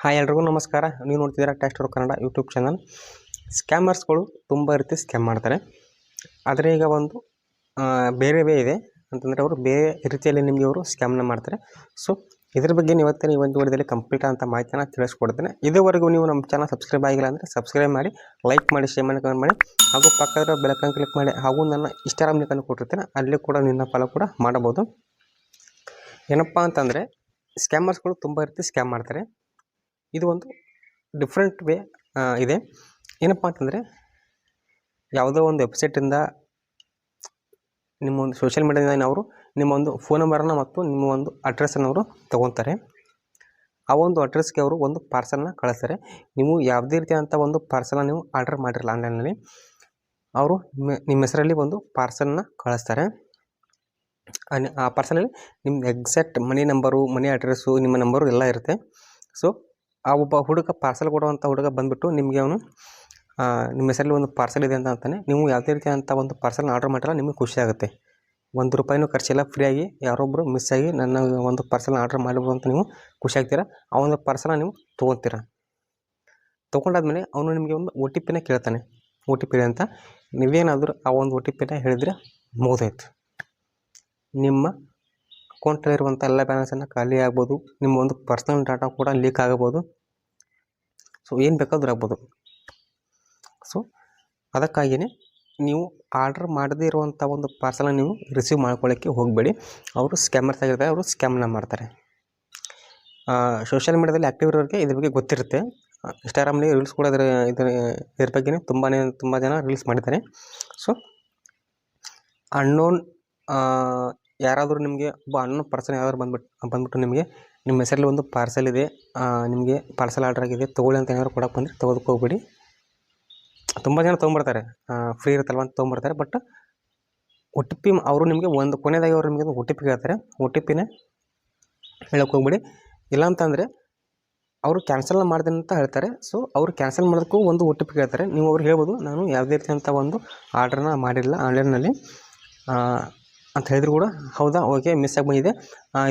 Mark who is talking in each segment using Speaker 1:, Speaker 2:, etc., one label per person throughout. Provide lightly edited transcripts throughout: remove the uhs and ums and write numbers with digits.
Speaker 1: Hi ಎಲ್ರಿಗೂ ನಮಸ್ಕಾರ. ನೀವು ನೋಡ್ತಿದ್ದೀರಾ test work Kannada YouTube channel. ಸ್ಕ್ಯಾಮರ್ಸ್ಗಳು ತುಂಬ ರೀತಿ ಸ್ಕ್ಯಾಮ್ ಮಾಡ್ತಾರೆ. ಆದರೆ ಈಗ ಒಂದು ಬೇರೆ ಇದೆ ಅಂತಂದರೆ ಅವರು ಬೇರೆ ರೀತಿಯಲ್ಲಿ ನಿಮಗೆ ಅವರು ಸ್ಕ್ಯಾಮ್ನ ಮಾಡ್ತಾರೆ. ಸೊ ಇದ್ರ ಬಗ್ಗೆ ಇವತ್ತಿನ ಈ ಒಂದು ವಿಡಿಯೋದಲ್ಲಿ ಕಂಪ್ಲೀಟ್ ಅಂತ ಮಾಹಿತಿನ ತಿಳಿಸ್ಕೊಡ್ತೇನೆ. ಇದುವರೆಗೂ ನೀವು ನಮ್ಮ ಚಾನಲ್ ಸಬ್ಸ್ಕ್ರೈಬ್ ಆಗಿಲ್ಲ ಅಂದರೆ ಸಬ್ಸ್ಕ್ರೈಬ್ ಮಾಡಿ, ಲೈಕ್ ಮಾಡಿ, ಶೇರ್ ಮಾಡಿ, ಕಮೆಂಟ್ ಮಾಡಿ, ಹಾಗೂ ಪಕ್ಕದ ಬೆಲೈಕನ್ ಕ್ಲಿಕ್ ಮಾಡಿ, ಹಾಗೂ ನನ್ನ ಇನ್ಸ್ಟಾಗ್ರಾಮ್ ಲಿಂಕನ್ನು ಕೊಟ್ಟಿರ್ತೇನೆ, ಅಲ್ಲಿ ಕೂಡ ನಿನ್ನ ಫಾಲೋ ಕೂಡ ಮಾಡಬಹುದು. ಏನಪ್ಪ ಅಂತಂದರೆ ಸ್ಕ್ಯಾಮರ್ಸ್ಗಳು ತುಂಬ ರೀತಿ ಸ್ಕ್ಯಾಮ್ ಮಾಡ್ತಾರೆ. ಇದು ಒಂದು ಡಿಫ್ರೆಂಟ್ ವೇ ಇದೆ. ಏನಪ್ಪ ಅಂತಂದರೆ ಯಾವುದೋ ಒಂದು ವೆಬ್ಸೈಟಿಂದ ನಿಮ್ಮ ಒಂದು ಸೋಷಿಯಲ್ ಮೀಡಿಯಾದಿಂದ ಅವರು ನಿಮ್ಮ ಒಂದು ಫೋನ್ ನಂಬರನ್ನು ಮತ್ತು ನಿಮ್ಮ ಒಂದು ಅಡ್ರೆಸ್ಸನ್ನು ಅವರು ತೊಗೊತಾರೆ. ಆ ಒಂದು ಅಡ್ರೆಸ್ಗೆ ಅವರು ಒಂದು ಪಾರ್ಸಲ್ನ ಕಳಿಸ್ತಾರೆ. ನೀವು ಯಾವುದೇ ರೀತಿಯಾದಂಥ ಒಂದು ಪಾರ್ಸಲ್ನ ನೀವು ಆರ್ಡರ್ ಮಾಡಿರಲ್ಲ ಆನ್ಲೈನಲ್ಲಿ, ಅವರು ನಿಮ್ಮ ಹೆಸರಲ್ಲಿ ಒಂದು ಪಾರ್ಸಲ್ನ ಕಳಿಸ್ತಾರೆ. ಆ ಪಾರ್ಸಲಲ್ಲಿ ನಿಮ್ಮ ಎಕ್ಸಾಕ್ಟ್ ಮನಿ ನಂಬರು, ಮನಿ ಅಡ್ರೆಸ್ಸು, ನಿಮ್ಮ ನಂಬರು ಎಲ್ಲ ಇರುತ್ತೆ. ಸೊ ಆ ಒಬ್ಬ ಹುಡುಗ ಪಾರ್ಸಲ್ ಕೊಡುವಂಥ ಹುಡುಗ ಬಂದುಬಿಟ್ಟು ನಿಮಗೆ ಅವನು ನಿಮ್ಮ ಹೆಸರಲ್ಲಿ ಒಂದು ಪಾರ್ಸಲ್ ಇದೆ ಅಂತ ಅಂತಾನೆ. ನೀವು ಯಾವುದೇ ರೀತಿಯಾದಂಥ ಒಂದು ಪಾರ್ಸಲ್ನ ಆರ್ಡರ್ ಮಾಡಿರಲ್ಲ, ನಿಮಗೆ ಖುಷಿ ಆಗುತ್ತೆ. ₹1 ಖರ್ಚಿಲ್ಲ, ಫ್ರೀಯಾಗಿ ಯಾರೊಬ್ಬರು ಮಿಸ್ ಆಗಿ ನನ್ನ ಒಂದು ಪಾರ್ಸಲ್ನ ಆರ್ಡರ್ ಮಾಡ್ಬೋದು ಅಂತ ನೀವು ಖುಷಿ ಆಗ್ತೀರಾ. ಆ ಒಂದು ಪಾರ್ಸಲ್ನ ನೀವು ತೊಗೊತೀರ. ತೊಗೊಂಡಾದ್ಮೇಲೆ ಅವನು ನಿಮಗೆ ಒಂದು OTPನ ಕೇಳ್ತಾನೆ. OTP ಅಂತ ನೀವೇನಾದರೂ ಆ ಒಂದು OTPನ ಹೇಳಿದರೆ ಮುಗಿದೋಯ್ತು. ನಿಮ್ಮ ಅಕೌಂಟಲ್ಲಿರುವಂಥ ಎಲ್ಲ ಬ್ಯಾಲೆನ್ಸನ್ನು ಖಾಲಿ ಆಗ್ಬೋದು. ನಿಮ್ಮ ಒಂದು ಪರ್ಸ್ನಲ್ ಡಾಟಾ ಕೂಡ ಲೀಕ್ ಆಗಬೋದು. ಸೊ ಏನು ಬೇಕಾದರೂ ಆಗ್ಬೋದು. ಸೊ ಅದಕ್ಕಾಗಿಯೇ ನೀವು ಆರ್ಡರ್ ಮಾಡದೇ ಇರುವಂಥ ಒಂದು ಪಾರ್ಸಲನ್ನು ನೀವು ರಿಸೀವ್ ಮಾಡ್ಕೊಳ್ಳೋಕ್ಕೆ ಹೋಗಬೇಡಿ. ಅವರು ಸ್ಕ್ಯಾಮರ್ಸ್ ಆಗಿರ್ತಾರೆ, ಅವರು ಸ್ಕ್ಯಾಮ್ನ ಮಾಡ್ತಾರೆ. ಸೋಷಿಯಲ್ ಮೀಡಿಯಾದಲ್ಲಿ ಆ್ಯಕ್ಟಿವ್ ಇರೋರಿಗೆ ಇದ್ರ ಬಗ್ಗೆ ಗೊತ್ತಿರುತ್ತೆ. ಇನ್ಸ್ಟಾಗ್ರಾಮಲ್ಲಿ ರೀಲ್ಸ್ ಕೂಡ ಇದ್ರ ಬಗ್ಗೆ ತುಂಬ ಜನ ರೀಲ್ಸ್ ಮಾಡಿದ್ದಾರೆ. ಸೊ ಅನ್ನೋನ್ ಯಾರಾದರೂ ನಿಮಗೆ ಒಬ್ಬ ಅನ್ನೋನ್ ಪರ್ಸನ್ ಯಾರಾದರೂ ಬಂದ್ಬಿಟ್ಟು ನಿಮಗೆ ನಿಮ್ಮ ಹೆಸರಲ್ಲಿ ಒಂದು ಪಾರ್ಸಲ್ ಇದೆ, ನಿಮಗೆ ಪಾರ್ಸಲ್ ಆರ್ಡರ್ ಆಗಿದೆ, ತೊಗೊಳ್ಳಿ ಅಂತ ಏನಾದ್ರು ಕೊಡೋಕೆ ಬಂದರೆ ತೊಗೊಳಕ್ಕೆ ಹೋಗ್ಬೇಡಿ. ತುಂಬ ಜನ ತೊಗೊಂಬರ್ತಾರೆ, ಫ್ರೀ ಇರುತ್ತಲ್ವ ಅಂತ ತೊಗೊಂಬರ್ತಾರೆ. ಬಟ್ OTP ಅವರು ನಿಮಗೆ ಒಂದು ಕೊನೆಯದಾಗಿ ಅವರು ನಿಮಗೆ OTP ಕೇಳ್ತಾರೆ. OTPನೇ ಹೇಳೋಕ್ಕೆ ಹೋಗ್ಬೇಡಿ. ಇಲ್ಲ ಅಂತಂದರೆ ಅವರು ಕ್ಯಾನ್ಸಲ್ನ ಮಾಡ್ತೀನಿ ಅಂತ ಹೇಳ್ತಾರೆ. ಸೊ ಅವರು ಕ್ಯಾನ್ಸಲ್ ಮಾಡೋದಕ್ಕೂ ಒಂದು OTP ಕೇಳ್ತಾರೆ. ನೀವು ಅವ್ರಿಗೆ ಹೇಳ್ಬೋದು, ನಾನು ಯಾವುದೇ ರೀತಿಯಂಥ ಒಂದು ಆರ್ಡ್ರನ್ನ ಮಾಡಿಲ್ಲ ಆನ್ಲೈನಲ್ಲಿ ಅಂತ ಹೇಳಿದ್ರು ಕೂಡ, ಹೌದಾ, ಓಕೆ, ಮಿಸ್ ಆಗಿ ಬಂದಿದೆ,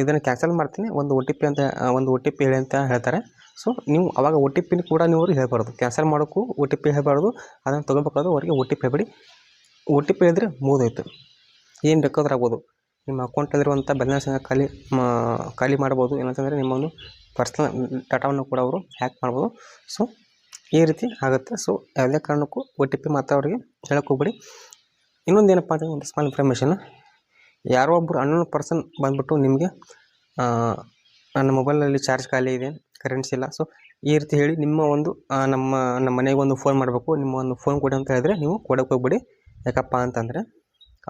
Speaker 1: ಇದನ್ನು ಕ್ಯಾನ್ಸಲ್ ಮಾಡ್ತೀನಿ, ಒಂದು OTP ಹೇಳಿ ಅಂತ ಹೇಳ್ತಾರೆ. ಸೊ ನೀವು ಅವಾಗ OTPನ ಕೂಡ ನೀವು ಅವ್ರಿಗೆ ಹೇಳ್ಬಾರ್ದು. ಕ್ಯಾನ್ಸಲ್ ಮಾಡೋಕ್ಕೂ OTP ಹೇಳ್ಬಾರ್ದು. ಅದನ್ನು ತೊಗೋಬೇಕಾದ್ರೂ ಅವರಿಗೆ OTP ಹೇಳ್ಬೇಡಿ. OTP ಹೇಳಿದ್ರೆ ಮುಗಿದೋಯ್ತು. ಏನು ಬೇಕಾದ್ರೂ ಆಗ್ಬೋದು. ನಿಮ್ಮ ಅಕೌಂಟಲ್ಲಿರುವಂಥ ಬ್ಯಾಲೆನ್ಸನ್ನು ಖಾಲಿ ಮಾಡ್ಬೋದು. ಏನಂತಂದರೆ ನಿಮ್ಮ ಒಂದು ಪರ್ಸ್ನಲ್ ಡಾಟಾವನ್ನು ಕೂಡ ಅವರು ಹ್ಯಾಕ್ ಮಾಡ್ಬೋದು. ಸೊ ಈ ರೀತಿ ಆಗುತ್ತೆ. ಸೊ ಯಾವುದೇ ಕಾರಣಕ್ಕೂ OTP ಮಾತ್ರ ಅವರಿಗೆ ಹೇಳೋಕ್ಕೆ ಹೋಗ್ಬೇಡಿ. ಇನ್ನೊಂದು ಏನಪ್ಪ ಅಂದರೆ ಒಂದು ಸ್ಮಾಲ್ ಇನ್ಫಾರ್ಮೇಷನ್, ಯಾರೋ ಒಬ್ಬರು ಅನ್ನೋನ್ ಪರ್ಸನ್ ಬಂದುಬಿಟ್ಟು ನಿಮಗೆ ನನ್ನ ಮೊಬೈಲಲ್ಲಿ ಚಾರ್ಜ್ ಖಾಲಿ ಇದೆ, ಕರೆನ್ಸಿ ಇಲ್ಲ, ಸೊ ಈ ರೀತಿ ಹೇಳಿ ನಿಮ್ಮ ಒಂದು ನಮ್ಮ ಮನೆಗೆ ಒಂದು ಫೋನ್ ಮಾಡಬೇಕು, ನಿಮ್ಮ ಒಂದು ಫೋನ್ ಕೊಡಿ ಅಂತ ಹೇಳಿದ್ರೆ ನೀವು ಕೊಡೋಕ್ಕೆ ಹೋಗ್ಬೇಡಿ. ಯಾಕಪ್ಪ ಅಂತಂದರೆ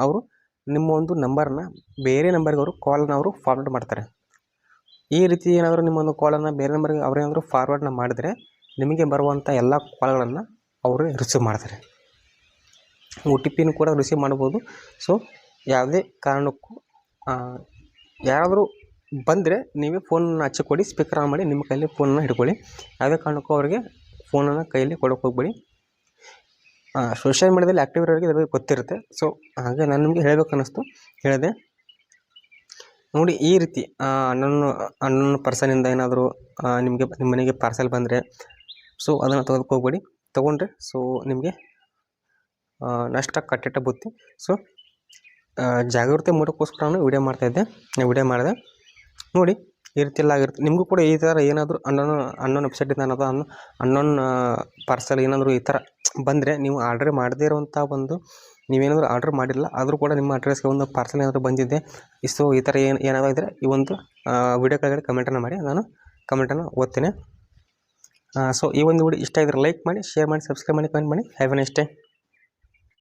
Speaker 1: ಅವರು ನಿಮ್ಮ ಒಂದು ನಂಬರನ್ನ ಬೇರೆ ನಂಬರ್ಗೆ ಅವರು ಕಾಲನ್ನ ಅವರು ಫಾರ್ವರ್ಡ್ ಮಾಡ್ತಾರೆ. ಈ ರೀತಿ ಏನಾದರೂ ನಿಮ್ಮ ಒಂದು ಕಾಲನ್ನು ಬೇರೆ ನಂಬರ್ಗೆ ಅವರೇನಾದರೂ ಫಾರ್ವರ್ಡ್ನ ಮಾಡಿದರೆ ನಿಮಗೆ ಬರುವಂಥ ಎಲ್ಲ ಕಾಲ್ಗಳನ್ನು ಅವರು ರಿಸೀವ್ ಮಾಡ್ತಾರೆ. OTPನೂ ಕೂಡ ರಿಸೀವ್ ಮಾಡ್ಬೋದು. ಸೊ ಯಾವುದೇ ಕಾರಣಕ್ಕೂ ಯಾರಾದರೂ ಬಂದರೆ ನೀವೇ ಫೋನನ್ನು ಹಚ್ಚಿಕೊಡಿ, ಸ್ಪೀಕರ್ ಆನ್ ಮಾಡಿ ನಿಮ್ಮ ಕೈಯಲ್ಲಿ ಫೋನನ್ನು ಹಿಡ್ಕೊಳ್ಳಿ. ಯಾವುದೇ ಕಾರಣಕ್ಕೂ ಅವರಿಗೆ ಫೋನನ್ನು ಕೈಯಲ್ಲಿ ಕೊಡೋಕ್ಕೆ ಹೋಗ್ಬೇಡಿ. ಸೋಷಿಯಲ್ ಮೀಡಿಯಾದಲ್ಲಿ ಆ್ಯಕ್ಟಿವ್ ಇರೋರಿಗೆ ಇದ್ರ ಬಗ್ಗೆ ಗೊತ್ತಿರುತ್ತೆ. ಸೊ ಹಾಗೆ ನಾನು ನಿಮಗೆ ಹೇಳಬೇಕು ಅನ್ನಿಸ್ತು, ಹೇಳಿದೆ. ನೋಡಿ, ಈ ರೀತಿ ಅನ್ನೋನ್ ಪರ್ಸನಿಂದ ಏನಾದರೂ ನಿಮ್ಮ ಮನೆಗೆ ಪಾರ್ಸಲ್ ಬಂದರೆ ಸೊ ಅದನ್ನು ತೆಗೆದುಕ್ಕೆ ಹೋಗ್ಬೇಡಿ. ತೊಗೊಂಡ್ರೆ ಸೊ ನಿಮಗೆ ನಷ್ಟ ಕಟ್ಟಿಟ್ಟ ಬುತ್ತಿ. ಸೊ ಜಾಗೃತಿ ಮೂಡೋಕ್ಕೋಸ್ಕರ ನಾನು ವಿಡಿಯೋ ಮಾಡಿದೆ. ನೋಡಿ, ಈ ರೀತಿ ಎಲ್ಲ ಆಗಿರುತ್ತೆ. ನಿಮಗೂ ಕೂಡ ಈ ಥರ ಏನಾದರೂ ಅನ್ನೋನ್ ವೆಬ್ಸೈಟಿಂದ ಅನ್ನೋನ್ ಪಾರ್ಸಲ್ ಏನಾದರೂ ಈ ಥರ ಬಂದರೆ, ನೀವು ಆರ್ಡರ್ ಮಾಡದೇ ಇರುವಂಥ ಒಂದು ನೀವೇನಾದರೂ ಆರ್ಡರ್ ಮಾಡಿಲ್ಲ ಆದರೂ ಕೂಡ ನಿಮ್ಮ ಅಡ್ರೆಸ್ಗೆ ಒಂದು ಪಾರ್ಸಲ್ ಏನಾದರೂ ಬಂದಿದೆ, ಸೊ ಈ ಥರ ಏನಾದರೂ ಇದ್ದರೆ ಈ ಒಂದು ವಿಡಿಯೋ ಕೆಳಗಡೆ ಕಮೆಂಟನ್ನು ಮಾಡಿ, ನಾನು ಕಮೆಂಟನ್ನು ಓದ್ತೇನೆ. ಸೊ ಈ ಒಂದು ವಿಡಿಯೋ ಇಷ್ಟ ಇದ್ದರೆ ಲೈಕ್ ಮಾಡಿ, ಶೇರ್ ಮಾಡಿ, ಸಬ್ಸ್ಕ್ರೈಬ್ ಮಾಡಿ, ಕಮೆಂಟ್ ಮಾಡಿ. Have A nice day.